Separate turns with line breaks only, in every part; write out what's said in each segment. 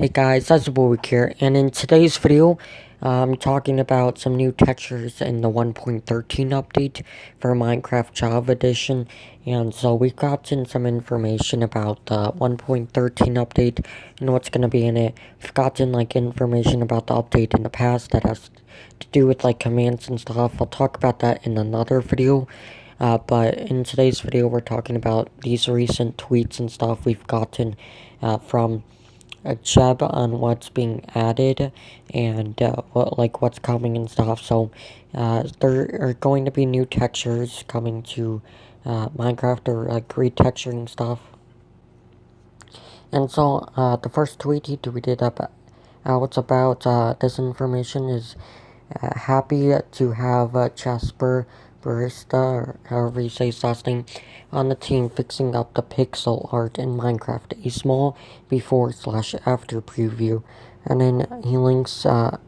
Hey guys, SizeableWig here, and in today's video, I'm talking about some new textures in the 1.13 update for Minecraft Java Edition. And so we've gotten some information about the 1.13 update and what's going to be in it. We've gotten information about the update in the past that has to do with commands and stuff. I'll talk about that in another video. But in today's video, we're talking about these recent tweets and stuff we've gotten from a Jeb on what's being added and what's coming and stuff. So there are going to be new textures coming to Minecraft, or retexturing stuff. And so the first tweet he tweeted out about this information is happy to have Jasper Barista, or however you say his last name, on the team fixing up the pixel art in Minecraft, a small before/after preview. And then he links a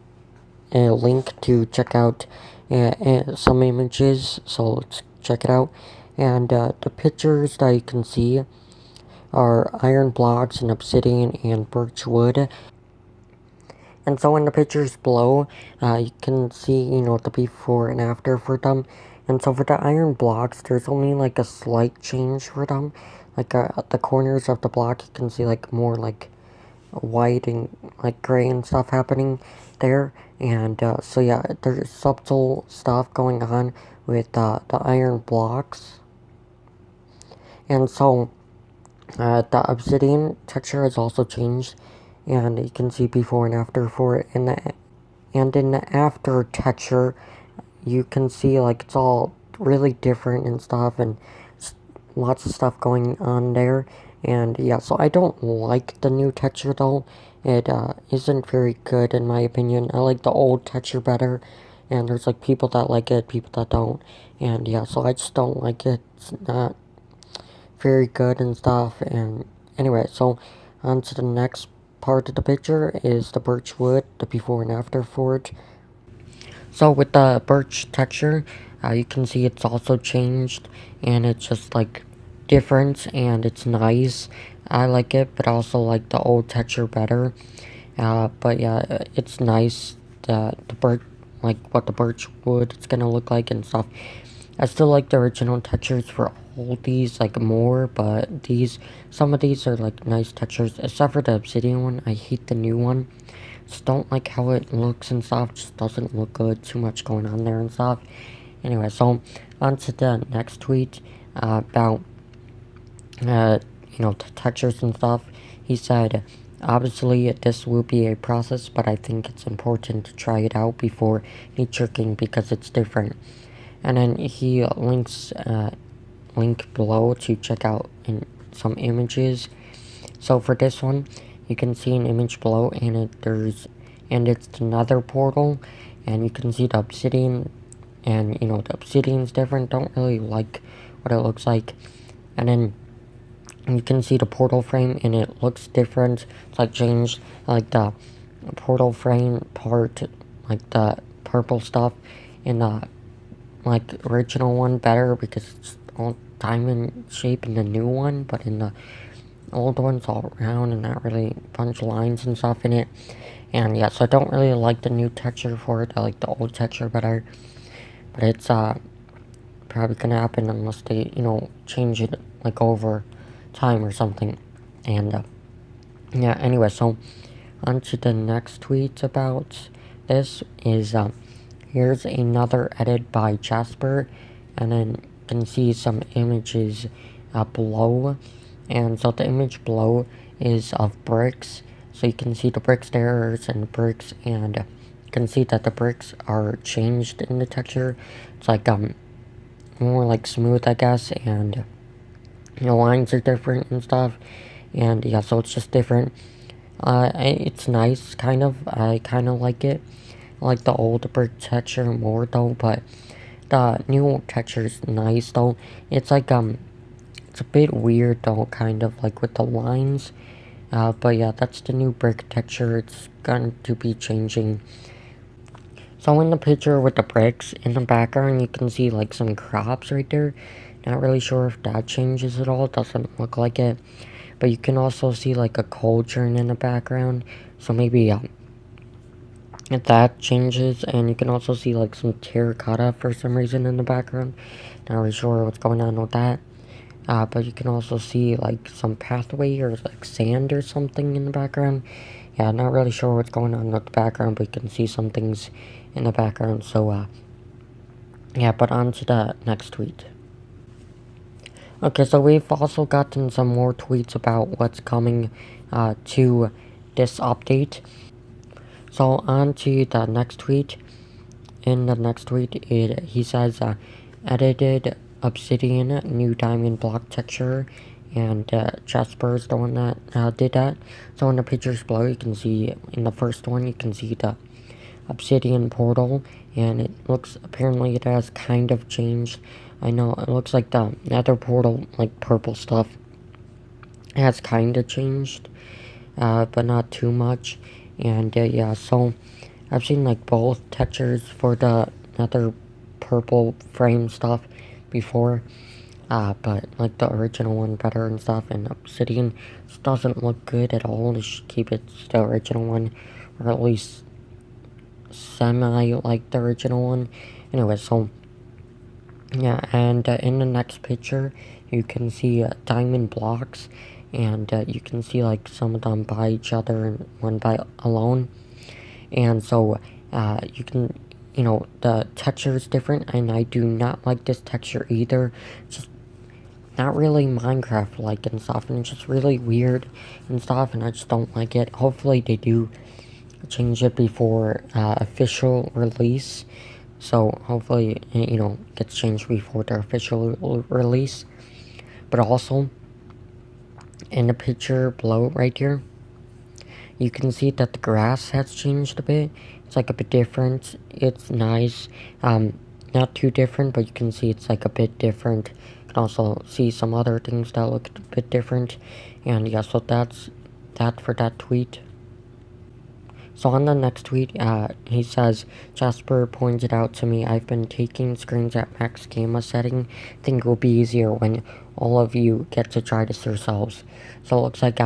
link to check out some images, so let's check it out. And the pictures that you can see are iron blocks and obsidian and birch wood. And so in the pictures below, you can see, the before and after for them. And so for the iron blocks, there's only a slight change for them. At the corners of the block, you can see more white and gray and stuff happening there. And so yeah, there's subtle stuff going on with the iron blocks. And so the obsidian texture has also changed. And you can see before and after for it. And in the after texture, you can see it's all really different and stuff, and lots of stuff going on there. And yeah, so I don't like the new texture though. It isn't very good in my opinion. I like the old texture better, and there's people that like it, people that don't. And yeah, so I just don't like it. It's not very good and stuff. And anyway, so on to the next part of the picture is the birch wood, the before and after for it. So with the birch texture, you can see it's also changed, and it's just different, and it's nice. I like it, but also like the old texture better. But yeah, it's nice that the birch, what the birch wood is gonna look like and stuff. I still like the original textures for all these more, but some of these are nice textures, except for the obsidian one. I hate the new one. Just don't like how it looks and stuff. Just doesn't look good. Too much going on there and stuff. Anyway, so on to the next tweet about the textures and stuff. He said, obviously this will be a process, but I think it's important to try it out before knee-jerking because it's different. And then he links link below to check out some images. So for this one, you can see an image below, and it's the nether portal, and you can see the obsidian, and the obsidian's different. Don't really like what it looks like. And then you can see the portal frame, and it looks different. It's changed, the portal frame part, the purple stuff in the original one better because it's all diamond shape in the new one, but in the old one's all round and not really a bunch of lines and stuff in it. And yeah, so I don't really like the new texture for it. I like the old texture better, but it's probably gonna happen unless they change it over time or something. And yeah, anyway, so on to the next tweet about this is here's another edit by Jasper, and then you can see some images below. And so the image below is of bricks, so you can see the brick stairs and bricks, and you can see that the bricks are changed in the texture. It's more smooth, I guess, and the lines are different and stuff. And yeah, so it's just different. It's nice, kind of. I kind of like it. I like the old brick texture more though, but the new texture is nice though. It's it's a bit weird though, kind of with the lines. But yeah, that's the new brick texture. It's going to be changing. So in the picture with the bricks, in the background you can see some crops right there. Not really sure if that changes at all. It doesn't look like it. but you can also see like a cauldron in the background, so maybe if that changes. And you can also see like some terracotta for some reason in the background. Not really sure what's going on with that. But you can also see like some pathway or like sand or something in the background. Yeah, not really sure what's going on with the background, but you can see some things in the background. So yeah, but on to the next tweet. Okay, so we've also gotten some more tweets about what's coming to this update. So on to the next tweet. In the next tweet, he says, edited Obsidian new diamond block texture, and Jasper is the one that did that. So in the pictures below, you can see, in the first one, you can see the Obsidian portal, and it looks, apparently it has kind of changed. I know, it looks like the nether portal, like purple stuff, has kind of changed, but not too much. And yeah, so I've seen like both textures for the nether purple frame stuff before, but like the original one better and stuff. And Obsidian just doesn't look good at all. They should keep it the original one, or at least semi like the original one. Anyway, so yeah, and in the next picture you can see diamond blocks, and you can see like some of them by each other and one by alone. And so you can, you know, the texture is different, and I do not like this texture either. It's just not really Minecraft like and stuff, and it's just really weird and stuff, and I just don't like it. Hopefully they do change it before official release. So hopefully, you know, gets changed before the official release. But also, in the picture below right here, you can see that the grass has changed a bit. It's like a bit different. It's nice. Not too different, but you can see it's like a bit different. You can also see some other things that look a bit different. And yeah, so that's that for that tweet. So on the next tweet, he says, Jasper pointed out to me, I've been taking screens at max gamma setting. Think it will be easier when all of you get to try this yourselves. So it looks like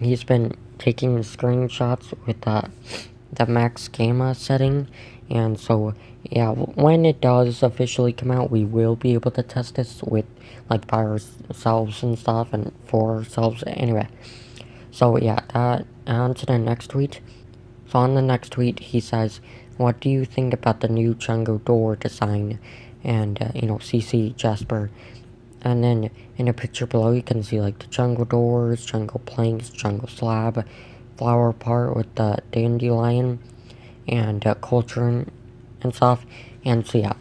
he's been taking screenshots with the max gamma setting. And so yeah, when it does officially come out, we will be able to test this with like by ourselves and stuff, and for ourselves anyway. So yeah, on to the next tweet. So on the next tweet, he says, what do you think about the new jungle door design? And, you know, CC Jasper. And then in the picture below, you can see like the jungle doors, jungle planks, jungle slab, flower part with the dandelion, and cauldron and stuff. And so yeah.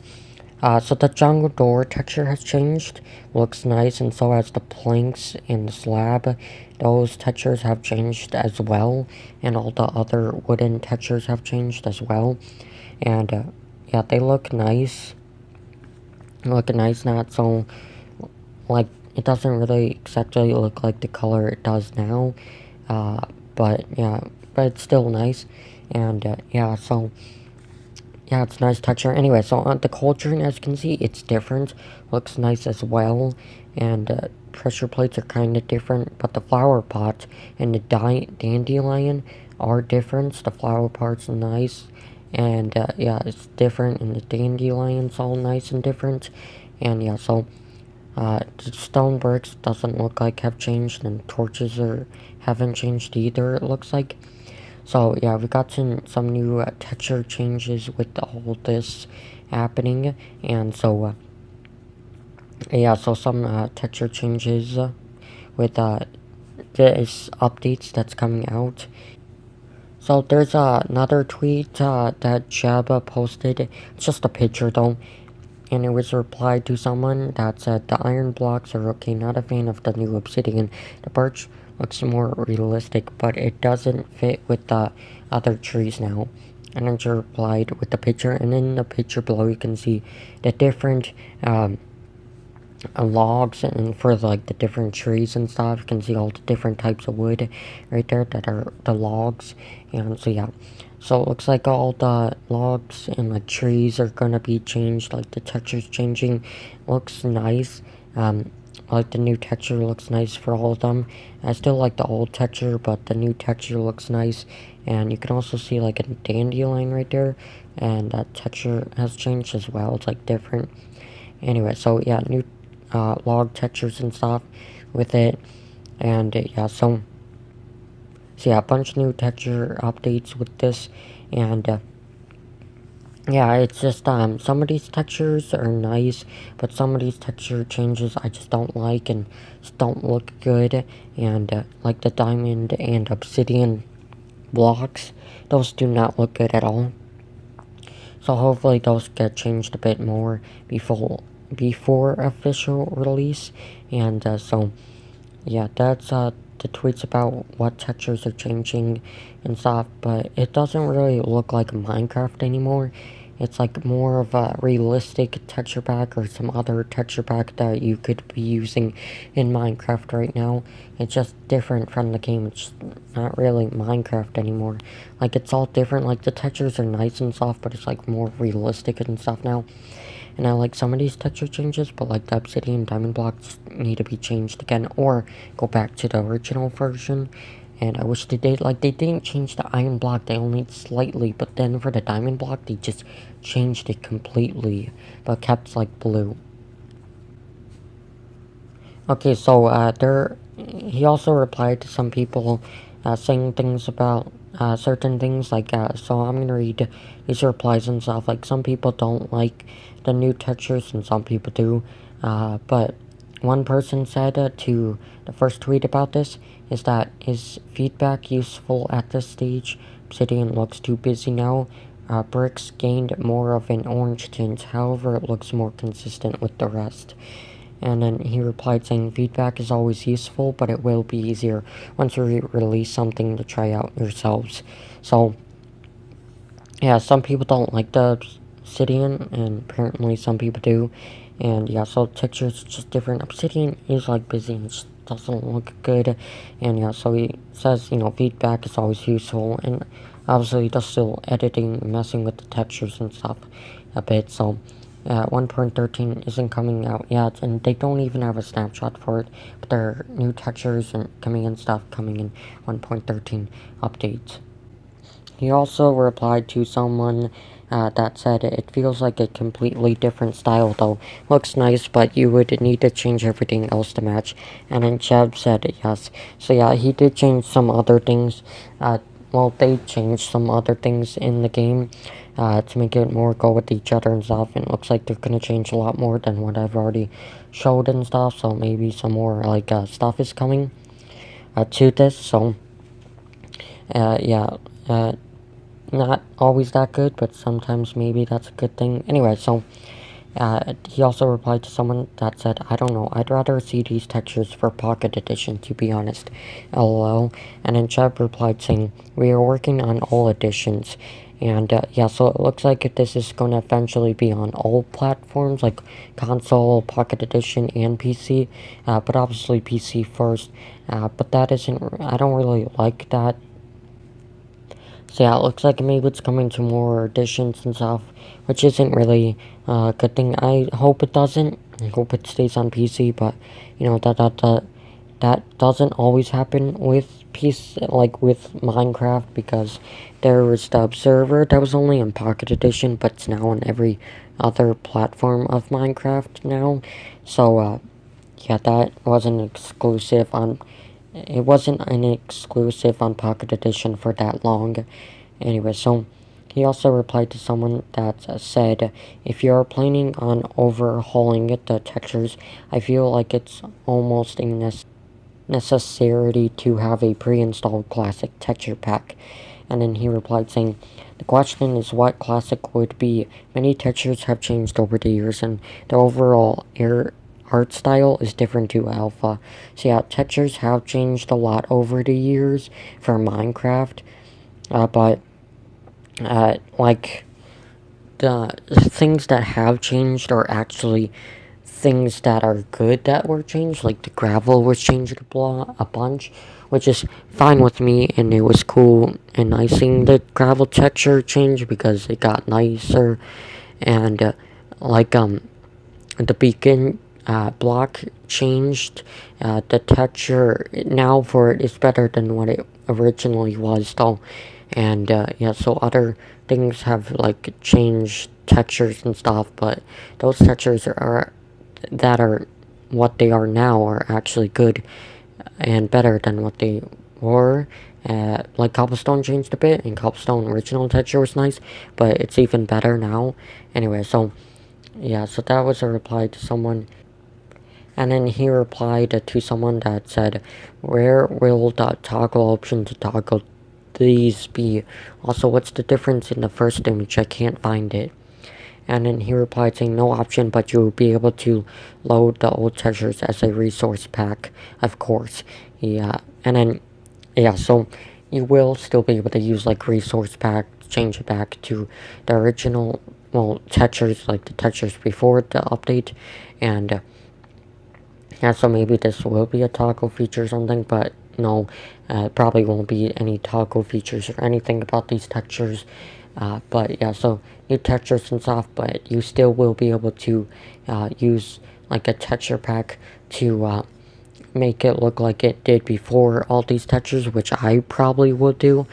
So the jungle door texture has changed, looks nice, and so has the planks and the slab. Those textures have changed as well, and all the other wooden textures have changed as well. And yeah, they look nice. Not so, like, it doesn't really exactly look like the color it does now. But yeah, but it's still nice. And yeah, so yeah, it's nice texture. Anyway, so on the cauldron, as you can see, it's different. Looks nice as well. And pressure plates are kind of different. But the flower pot and the dandelion are different. The flower pot's nice. And yeah, it's different. And the dandelion's all nice and different. And yeah, so the stone bricks doesn't look like have changed. And torches haven't changed either, it looks like. So yeah, we got some new texture changes with all this happening, and so yeah, so some texture changes with this updates that's coming out. So there's another tweet that Jabba posted. It's just a picture though, and it was a reply to someone that said the iron blocks are okay. Not a fan of the new obsidian. The birch looks more realistic, but it doesn't fit with the other trees now. And then she replied with the picture, and in the picture below you can see the different logs, and for like the different trees and stuff. You can see all the different types of wood right there that are the logs. And so yeah, so it looks like all the logs and like trees are gonna be changed, like the texture's changing. Looks nice. like the new texture looks nice for all of them. I still like the old texture, but the new texture looks nice. And you can also see like a dandelion right there, and that texture has changed as well. It's like different. Anyway, so yeah, new log textures and stuff with it. And yeah, so yeah, a bunch of new texture updates with this. And yeah, it's just, some of these textures are nice, but some of these texture changes I just don't like and just don't look good. And like the diamond and obsidian blocks, those do not look good at all. So hopefully those get changed a bit more before official release. And so yeah, that's the tweets about what textures are changing and stuff, but it doesn't really look like Minecraft anymore. It's like more of a realistic texture pack or some other texture pack that you could be using in Minecraft right now. It's just different from the game. It's not really Minecraft anymore. Like, it's all different. Like, the textures are nice and stuff, but it's like more realistic and stuff now. And I like some of these texture changes, but like the obsidian diamond blocks need to be changed again or go back to the original version. And I wish they did, like, they didn't change the iron block, they only slightly, but then for the diamond block, they just changed it completely, but kept, like, blue. Okay, so, he also replied to some people, saying things about, certain things, like, so I'm gonna read his replies and stuff. Like, some people don't like the new textures, and some people do, but one person said, to the first tweet about this, is that, is feedback useful at this stage? Obsidian looks too busy now. Bricks gained more of an orange tint, however it looks more consistent with the rest. And then he replied saying, feedback is always useful, but it will be easier once you release something to try out yourselves. So, yeah, some people don't like the obsidian, and apparently some people do. And yeah, so textures just different. Obsidian is like busy and just doesn't look good. And yeah, so he says, feedback is always useful. And obviously they're still editing, messing with the textures and stuff a bit. So 1.13 isn't coming out yet, and they don't even have a snapshot for it. But there are new textures and coming in 1.13 updates. He also replied to someone that said, it feels like a completely different style though. Looks nice, but you would need to change everything else to match. And then Cheb said yes. So yeah, he did change some other things. They changed some other things in the game to make it more go with each other and stuff. And it looks like they're going to change a lot more than what I've already showed and stuff. So maybe some more like stuff is coming to this. So yeah. Not always that good, but sometimes maybe that's a good thing. Anyway, so he also replied to someone that said, I don't know, I'd rather see these textures for Pocket Edition, to be honest. LOL. And then Cheb replied saying, we are working on all editions. And yeah, so it looks like this is going to eventually be on all platforms, like console, Pocket Edition, and PC. But obviously PC first. But that isn't, I don't really like that. So yeah, it looks like maybe it's coming to more editions and stuff, which isn't really a good thing. I hope it doesn't. I hope it stays on PC, but that doesn't always happen with PC, like with Minecraft, because there was the Observer that was only in Pocket Edition, but it's now on every other platform of Minecraft now. So yeah, that wasn't exclusive on. It wasn't an exclusive on Pocket Edition for that long. Anyway, so he also replied to someone that said, if you're planning on overhauling the textures, I feel like it's almost a necessity to have a pre-installed classic texture pack. And then he replied saying, the question is what classic would be. Many textures have changed over the years, and the overall art style is different to alpha. So yeah, textures have changed a lot over the years for Minecraft, but like the things that have changed are actually things that are good that were changed. Like the gravel was changed a bunch, which is fine with me, and it was cool and nice seeing the gravel texture change because it got nicer. And the beacon block changed. The texture now for it is better than what it originally was though. And yeah, so other things have like changed textures and stuff, but those textures are that are what they are now are actually good and better than what they were. Like Cobblestone changed a bit, and Cobblestone original texture was nice, but it's even better now. Anyway, so yeah, so that was a reply to someone. And then he replied to someone that said, where will the toggle option to toggle these be? Also, what's the difference in the first image? I can't find it. And then he replied saying, no option, but you'll be able to load the old textures as a resource pack, of course. Yeah, and then, yeah, so you will still be able to use like resource pack, change it back to the original, well, textures, like the textures before the update. And yeah, so maybe this will be a toggle feature or something, but no, probably won't be any toggle features or anything about these textures. But yeah, so new textures and stuff, but you still will be able to use like a texture pack to make it look like it did before all these textures, which I probably would do.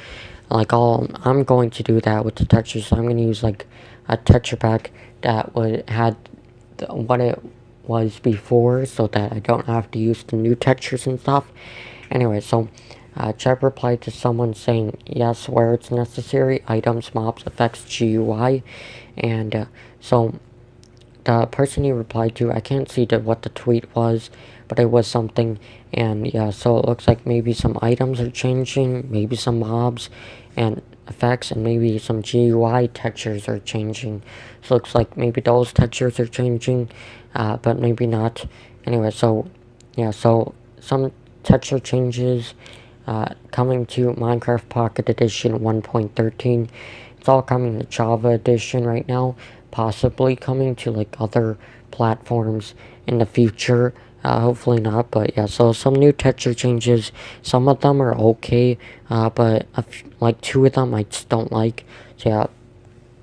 Like I'm going to do that with the textures. So I'm going to use like a texture pack that would had what it was before, so that I don't have to use the new textures and stuff. Anyway, so Jeb replied to someone saying yes where it's necessary, items, mobs, effects, GUI, and so the person he replied to, I can't see what the tweet was, but it was something, and yeah, so it looks like maybe some items are changing, maybe some mobs, and effects, and maybe some GUI textures are changing. So it looks like maybe those textures are changing, but maybe not. Anyway, so yeah, so some texture changes coming to Minecraft Pocket Edition 1.13. It's all coming to Java Edition right now, possibly coming to like other platforms in the future. Hopefully not, but yeah, so some new texture changes. Some of them are okay, but like 2 of them I just don't like. So yeah,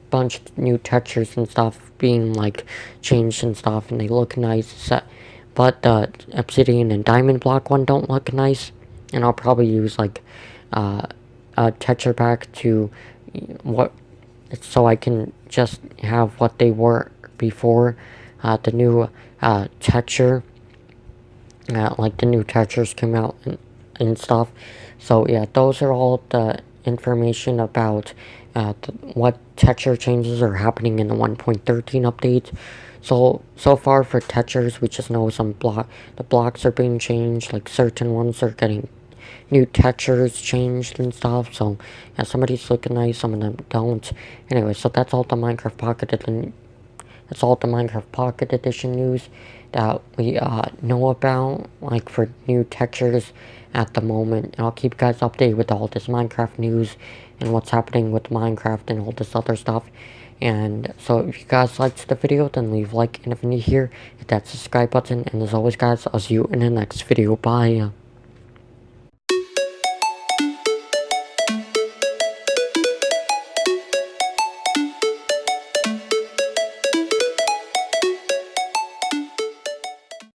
bunch of new textures and stuff being like changed and stuff, and they look nice. But the Obsidian and Diamond block one don't look nice, and I'll probably use like a texture pack to what, so I can just have what they were before the new texture. Like the new textures came out and stuff. So yeah, those are all the information about what texture changes are happening in the 1.13 update. So far for textures, we just know the blocks are being changed, like certain ones are getting new textures changed and stuff. So yeah, some of these look nice, some of them don't. Anyway, so that's all the Minecraft Pocket Edition news that we know about, like for new textures at the moment. And I'll keep you guys updated with all this Minecraft news and what's happening with Minecraft and all this other stuff. And so if you guys liked the video, then leave a like, and if you're new here, hit that subscribe button. And as always guys, I'll see you in the next video. Bye.